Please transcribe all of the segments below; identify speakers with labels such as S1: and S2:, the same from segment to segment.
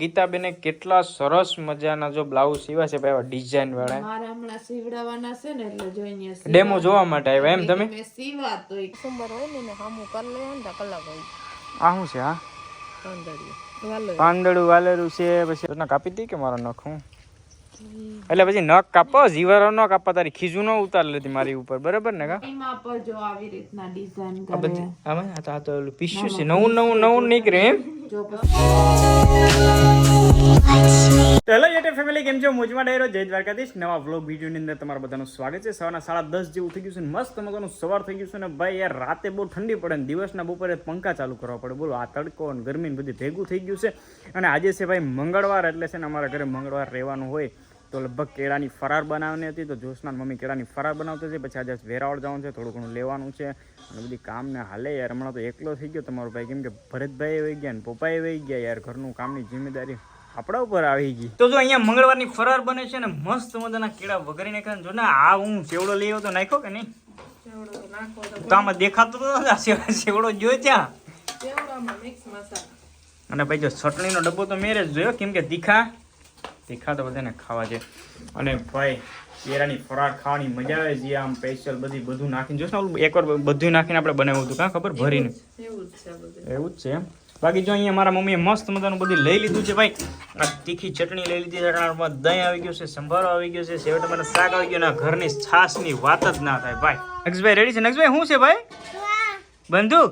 S1: ગીતાબેને કેટલા સરસ મજાના જો બ્લાઉઝ સીવ્યા છે ભાઈ ડિઝાઇન વાળા.
S2: મારા હમણાં સીવડાવવાના છે ને એટલે જોઈને
S1: ડેમો જોવા માટે આવ્યા એમ તમે?
S2: મેં સીવા તો એક સંબર હોય ને હામું કરી લે ને કલાક હોય.
S1: આ શું છે? આ પાંદડું વાલેરું છે. પછી ના કાપી દઈ કે મારો નખ હું એટલે પછી નખ કાપો જીવારો ન કાપા તારી ખીજુ ન ઉતાર લેતી મારી ઉપર બરાબર ને કા?
S2: એમાં પર જો આવી રીતના ડિઝાઇન કરે.
S1: આમાં આ તો ઓલું પીસ્યું છે નવું નીકળે એમ.
S2: જો
S1: હેલો યુટ્યુબ ફેમિલી, કેમ છો? મોજમાં ડાયરો જય દ્વારકાધીશ. નવા વ્લોગ વિડીયોની અંદર તમારું બધાનું સ્વાગત છે. સવારના 10:30 જેવું થઈ ગયું છે. મસ્ત મજાનું સવાર થઈ ગયું છે ને ભાઈ યાર રાતે બહુ ઠંડી પડે ને દિવસના બપોરે પંખા ચાલુ કરવા પડે. બોલો આ તડકો અને ગરમી બધું ભેગું થઈ ગયું છે. અને આજે છે ભાઈ મંગળવાર, એટલે છે ને અમારા ઘરે મંગળવાર રહેવાનું હોય તો લગભગ કેળાની ફરાર બનાવવાની હતી. તો જોશના મમ્મી કેળાની ફરાર બનાવતો છે. પછી આજે વેરાવળ જવાનું છે, થોડું ઘણું લેવાનું છે અને બધી કામને હાલે યાર. હમણાં તો એકલો થઈ ગયો તમારો ભાઈ, કેમ કે ભરતભાઈ વહી ગયા ને પપ્પાએ વહી ગયા યાર. ઘરનું કામની જિમ્મેદારી આપણા ઉપર આવી ગઈ. તો જો અહીંયા મંગળવારની ફરાર બને છે ને મસ્ત મજાના કેળા વઘારીને ખાને. જો ને આ હું સેવડો લઈ આવ્યો તો નાખ્યો કે નહીં? તો આમાં દેખાતો તો સેવડો જોયો ત્યાં. અને ભાઈ જો ચટણીનો ડબ્બો તો મેરે જ જોયો, કેમ કે તીખા તો બધાને ખાવા છે. અને ભાઈ કેળાની ફરાર ખાવાની મજા આવે છે આમ સ્પેશિયલ બધું નાખીને. જોશ ને એકવાર બધું નાખીને આપણે બનાવ્યું હતું કાં ખબર ભરીને? એવું જ છે એમ. બાકી જો અહીંયા મારા મમ્મીએ મસ્ત મજાનું બધું લઈ લીધું છે ભાઈ. આ તીખી ચટણી લઈ લીધી છે, દહીં આવી ગયું છે, સંભારો આવી ગયો છે, સેવ ટમાટર શાક આવી ગયું, અને ઘરની છાશની વાત જ ના થાય ભાઈ. નક્ષભાઈ રેડી છે? નક્ષભાઈ શું છે ભાઈ? બંધુ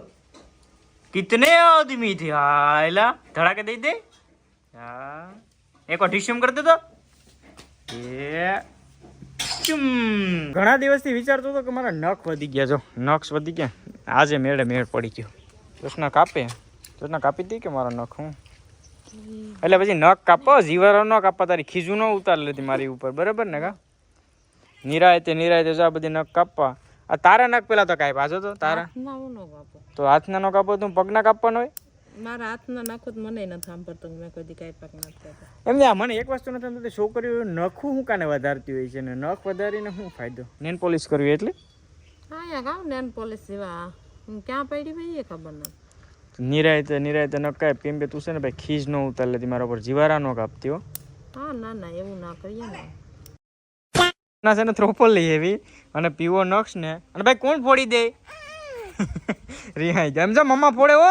S1: કિતને આદમી થે? હાલા ધડાકે દઈ દે. હા એકવાર ટીશ્યુમ કરી દેતો. ઘણા દિવસથી વિચારતો હતો કે મારા નખ વધી ગયા. જો નખ વધી ગયા, આજે મેળ પડી ગયો. કૃષ્ણ કાપી દઈ કે મારો નખ હું એટલે પછી નખ કાપો જીવારો ન કાપા તારી ખીજુ ન ઉતાર લેતી મારી ઉપર બરાબર ને કા? નિરાયતે જા બધી નખ કાપવા. આ તારા નખ પેલા તો કાંઈ પાછો તો તારા તો હાથના નો કાપો, તું પગના કાપવાનો હોય.
S2: મારા હાથના નાખો તો મને નથી સાંભળતો, મેં કદી કાંઈ પાક નથી.
S1: એમ ને મને એક વસ્તુ નથી સમજતી, છોકરીઓ નખું શું કાને વધારતી હોય છે ને નખ વધારીને શું ફાયદો? નેન પોલિશ કરવી એટલે?
S2: હા યાર નેન પોલિશ જેવા ક્યાં પડી ભાઈ એ ખબર નથી.
S1: નિરાયતે ન કાય પેમ તું છે ને ભાઈ ખીજ ન ઉતાર લેતી મારા ઉપર, જીવારા ન કાપતી હો.
S2: હા ના એવું ના કરીએ ને.
S1: ના છે ને થ્રોપલ લઈ એવી અને પીવો નક્ષ ને. અને ભાઈ કોણ ફોડી દે? રિહાઈ જાય એમ. જો મમ્મા ફોડે હો,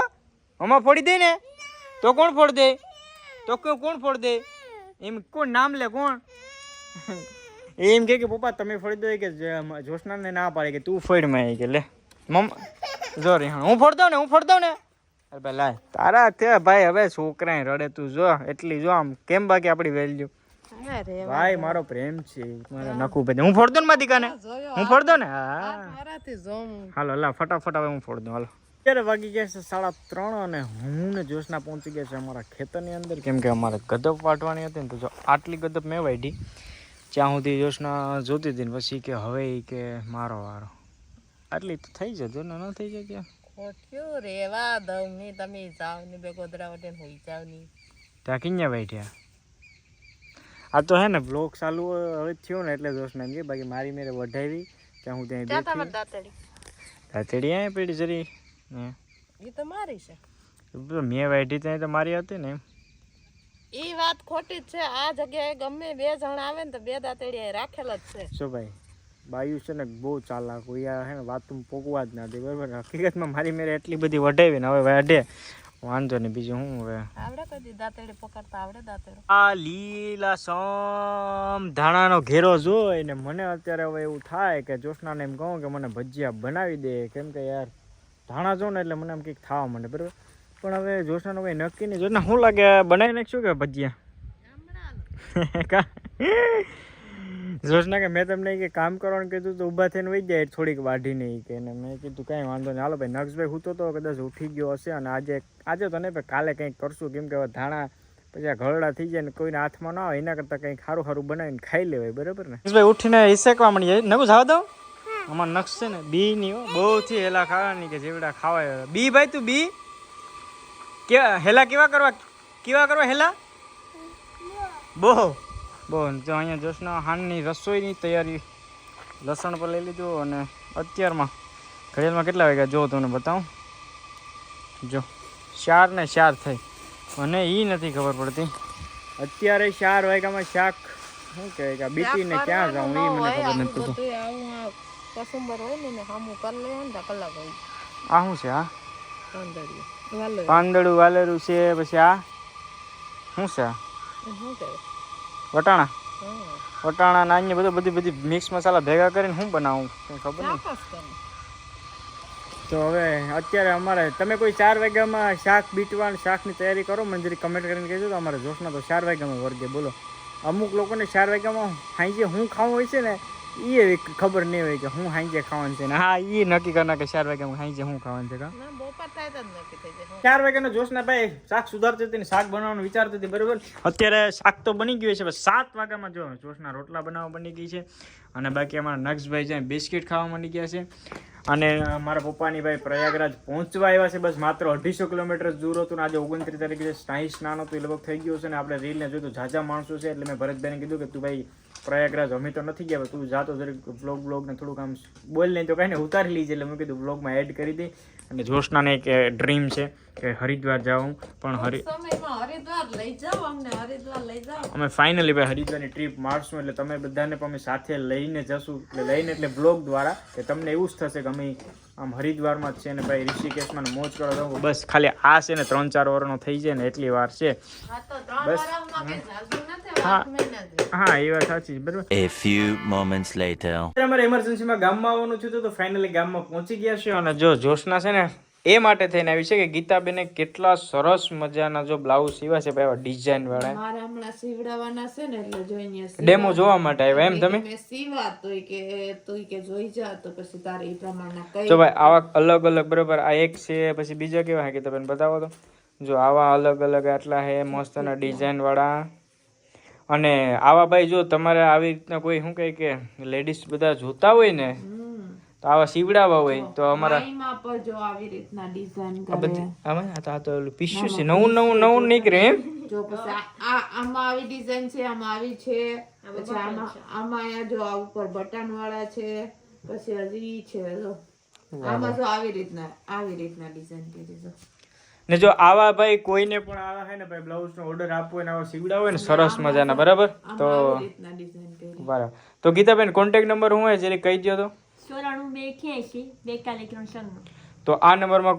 S1: મમ્મા ફોડી દે ને તો કોણ ફોડ દે? તો કોણ ફોડ દે? એમ કોણ નામ લે કોણ? એમ કે પપ્પા તમે ફોડી દો કે જોશનાને ના પાડે કે તું ફોડ માં કે લે મમ્મા જો રે હું ફોડ દઉં ને. અરે ભાઈ લાય તારા તે ભાઈ હવે છોકરા રડે તું જો એટલી જો આમ કેમ બાકી આપડી વેલ્યુ. ભાઈ મારો પ્રેમ છે મારા નખું ભાઈ. હું ફોડ દઉં ને મારી દીકાને, હું ફોડ દઉં ને. હા હાલો લા ફટાફટ હવે હું ફોડ દઉં. હાલો અત્યારે વાગી ગયા છે 3:30 અને હું ને જોશના પહોંચી ગયા છે અમારા ખેતરની અંદર, કેમ કે અમારે ગદપ વાટવાની હતી ને. તો જો આટલી ગદપ મેં વાઢી ત્યાં સુધી જોશના જોતી હતી ને પછી કે હવે કે મારો વારો. આટલી તો થઈ જજો ને ન થઈ જાય ક્યાં
S2: ખોટ્યું રેવા દઉં ની તમે જાવ ની બે ગોદરા વટે હોઈ જાવ ની
S1: ત્યાં કિન્યા બેઠ્યા. આ તો હે ને બ્લોગ ચાલુ હવે થયો ને એટલે જોશના એમ કે બાકી મારી મેરે વઢાવી ત્યાં હું ત્યાં દાતેડી આ પેડી જરી
S2: એ તો મારી છે.
S1: મેં વાઢી ત્યાં તો મારી હતી ને.
S2: એ વાત ખોટી જ છે. આ જગ્યાએ ગમે બે જણ આવે ને તો બે દાંતેડી રાખેલ જ છે.
S1: શું ભાઈ બાયુ છે ને બહુ ચાલાક હોય હે ને, વાત પોકવા જ ના દે બરાબર. હકીકતમાં મારી મેરે એટલી બધી વઢાવી ને હવે વાઢે વાંધો નહીં. બીજું હું હવે
S2: આવડે કદી દાંતેડી પકડતા આવડે દાંતેડો.
S1: આ લીલા સમ ધાણાનો ઘેરો જોઈ ને મને અત્યારે હવે એવું થાય કે જોશનાને એમ કહું કે મને ભજીયા બનાવી દે, કેમ કે યાર ધાણા જો ને એટલે મને આમ કંઈક ખાવા માંડે બરાબર. પણ હવે જોશનાનું કંઈ નક્કી નહીં. જોશના શું લાગે બનાવી નાખશું કે ભજીયા? જોશના કે મેં તમને કે કામ કરવાનું કીધું તો ઊભા થઈને વહી જાય થોડીક વાઢી નહીં કે મેં કીધું કાંઈ વાંધો નહીં. હાલો ભાઈ નક્ષભાઈ હું તો કદાચ ઉઠી ગયો હશે અને આજે તો નહીં ભાઈ કાલે કંઈક કરશું, કેમ કે હવે ધાણા પછી આ ઘરડા થઈ જાય ને કોઈને હાથમાં ના આવે એના કરતાં કંઈક સારું બનાવીને ખાઈ લેવાય બરાબર ને. નક્ષભાઈ ઉઠીને ઈસેકવા મળી નવું જાવ દઉં. અમાર નક્ષ છે ને બી ની બહુ થી હેલા ખાવાની કે જેવડા ખાવાય. બી ભાઈ તું બી કે હેલા કેવા કરવા હેલા બહુ તો અહીંયા જોશના હાનની રસોઈની તૈયારી લસણ પર લઈ લીધું. અને અત્યારમાં ઘડિયાળમાં કેટલા વાગ્યા જો તમને બતાવું. જો 4:04 થઈ અને એ નથી ખબર પડતી અત્યારે 4 વાગ્યામાં શાક શું કહેવાય કે બીટીને ક્યાં જાઉં એ મને ખબર નથી પડતું.
S2: બધું આવું આ કસુંબર હોય ને સામું કરી લે ને તો કલાક હોય
S1: આ શું છે? આ
S2: પાંદડિયું વાલો
S1: પાંદડું વાલેરું છે. પછી આ શું છે?
S2: શું કહેવાય
S1: વટાણા.
S2: હા
S1: વટાણા નાની બધી મિક્સ મસાલા ભેગા કરીને શું બનાવું કંઈ ખબર નહીં.
S2: ચાપસ કરે
S1: તો હવે અત્યારે અમારે તમે કોઈ 4 વાગ્યામાં શાક બીટવાનું શાકની તૈયારી કરો મને જરી કમેન્ટ કરીને કહેજો. તો અમારે જોશના તો 4 વાગ્યામાં વર્ગે બોલો. અમુક લોકોને 4 વાગ્યામાં સાંજે હું ખાવું હોય છે ને એ ખબર નહીં હોય કે હું સાંજે ખાવાનું છે ને. હા એ નક્કી કરના કે 4 વાગ્યામાં સાંજે હું ખાવાનું છે.
S2: ના બપોર થાય તો જ નક્કી થઈ જાય
S1: 4 વાગ્યાનો જોશના ભાઈ શાક સુધારતી હતી ને શાક બનાવવાનું વિચારતી હતી બરાબર. અત્યારે શાક તો બની ગયું છે. 7 વાગ્યામાં જો જોશના રોટલા બનાવવા બની ગઈ છે અને બાકી અમારા નક્ષભાઈ છે બિસ્કિટ ખાવા માંડી ગયા છે. અને મારા પપ્પાની ભાઈ પ્રયાગરાજ પહોંચવા આવ્યા છે. બસ માત્ર 250 કિલોમીટર દૂર હતું ને આજે 29 તારીખે સ્નાન હતું એ લગભગ થઈ ગયું છે ને આપણે રીલને જોયું તો ઝાઝા માણસો છે એટલે મેં ભરતભાઈને કીધું કે તું ભાઈ પ્રયાગરાજ અમે તો નથી ગયા તું જાતો જરીક બ્લોગ ને થોડુંક આમ બોલ નહીં તો કાંઈ ને ઉતારી લીજે એટલે મેં કીધું બ્લોગમાં એડ કરી દઈ. અને જોશનાને એક ડ્રીમ છે કે હરિદ્વાર જાઉં પણ
S2: સમયમાં હરિદ્વાર લઈ જાઓ અમને હરિદ્વાર લઈ જાઓ
S1: અમે ફાઇનલી ભાઈ હરિદ્વારની ટ્રીપ મારશું એટલે તમે બધાને પણ અમે સાથે લઈને જશું. એટલે લઈને એટલે બ્લોગ દ્વારા કે તમને એવું જ થશે કે અમે આમ હરિદ્વારમાં જ છે ને ભાઈ ઋષિકેશમાં મોજ કરવા જાઉં. બસ ખાલી આ છે ને 3-4 વર્ષનો થઈ જાય ને એટલી વાર છે.
S2: આ તો 3
S1: બસ.
S2: વર્ષમાં કે જાજુ નથી
S1: હા.
S2: 8 મહિના જ
S1: હા એ વાત સાચી બરાબર.
S3: A few moments later.
S1: અમારે ઇમરજન્સીમાં ગામમાં આવવાનું થયું તો ફાઇનલી ગામમાં પહોંચી ગયા છે. અને જો જોશના છે ને એ માટે થઈને આવી છે કે ગીતાબેને કેટલા સરસ મજાના જો બ્લાઉઝ સીવા છે ભાઈ ડિઝાઇન વાળા.
S2: મારે હમણાં સીવડાવવાના છે ને એટલે જોઈને
S1: ડેમો જોવા માટે આવ્યા એમ તમે?
S2: મેં સીવા તોય કે જોઈ જા તો પછી તારે એ પ્રમાણના કઈ
S1: જો ભાઈ આવા અલગ અલગ બરોબર આ એક છે પછી બીજા કેવા કે તમે બતાવો તો જો આવા અલગ અલગ આટલા હે મસ્તના ડિઝાઇન વાળા. અને આવા ભાઈ જો તમારે આવી રીતના કોઈ શું કહે કે લેડીઝ બધા જોતા હોય ને તો આવા સીવડાવવા હોય તો અમારા
S2: એમાં પર જો આવી રીતના ડિઝાઇન
S1: આ
S2: કરે
S1: બધી આમાં આ તો ઓલું પીસ્યું છે નવું નીકળ્યું એમ.
S2: જો પછી આમાં આવી ડિઝાઇન છે આમાં આવી છે પછી આમાં અહીંયા જો આ ઉપર બટન વાળા છે પછી હજી છે જો આમાં જો આવી રીતના ડિઝાઇન કરી છે.
S1: ને જો આવા ભાઈ કોઈને પણ આવા હે ને ભાઈ બ્લાઉઝ નો ઓર્ડર આપવો હોય ને આવા સીવડાવો હોય ને સરસ મજાના બરાબર તો
S2: આવી રીતના ડિઝાઇન કરી
S1: બરાબર. તો ગીતાબેન કોન્ટેક્ટ નંબર હું હોય જરી કહી દો તો.
S4: 94
S1: તો આ નંબરમાં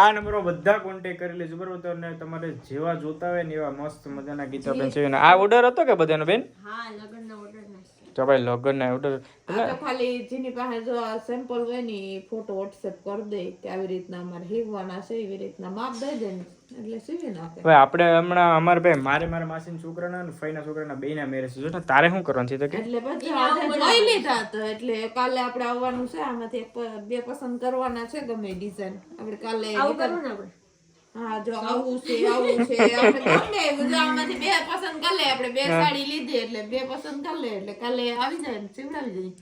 S1: આ નંબરમાં બધા કોન્ટેક્ટ કરી લેજો બરાબર. તો અને તમારે જેવા જોતા હોય ને એવા મસ્ત મજાના ગીતાબેન છે. આ ઓર્ડર હતો કે બધાનો બેન?
S4: હા લગ્નનો ઓર્ડર નથી.
S1: તો ભાઈ લગ્નના ઓર્ડર
S2: આ તો ખાલી જેની પાસે જો આ સેમ્પલ હોય ને ફોટો વોટ્સએપ કરી દે કે આવી રીતના અમારે હીવવાના છે એવી રીતના માપ દઈ દે ને એટલે સીવી નાખે.
S1: ભાઈ આપણે હમણાં અમારે ભાઈ મારા માસીના છોકરાના અને ફઈના છોકરાના બેયના મેરેજ છે. જો ને તારે શું કરવાનું છે તો કે
S2: એટલે પછી આજે જોઈ લીધા તો એટલે કાલે આપણે આવવાનું છે આમાંથી બે પસંદ કરવાના છે ગમે ડિઝાઇન આપણે કાલે હા જો આવું છે આપણે ગમે એવું જો આમાંથી બે પસંદ કરી લે આપણે બે સાડી લીધી એટલે બે પસંદ કરી લે એટલે કાલે આવી જાય ને સીવડાવી જાય.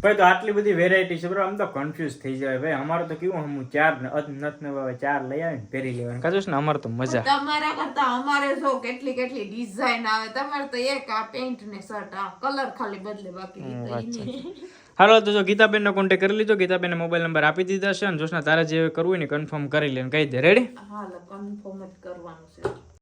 S1: ભાઈ તો આટલી બધી વેરાયટી છે બરાબર. આમ તો કન્ફ્યુઝ થઈ જાય ભાઈ. અમારે તો કેવું હું 4 લઈ આવે ને પહેરી લેવાનું કાજુ ને અમારે તો મજા.
S2: તમારા કરતા અમારે જો કેટલી ડિઝાઇન આવે. તમારે તો એક આ પેન્ટ ને શર્ટ આ કલર ખાલી બદલે બાકી
S1: હાલો તો જો ગીતાબેનનો કોન્ટેક્ટ કરી લીધો. ગીતાબેનને મોબાઈલ નંબર આપી દીધા છે અને જોશના તારે જે કરવું હોય ને કન્ફર્મ કરી લે કહી દે. રેડી?
S2: હા કન્ફર્મ જ કરવાનું છે.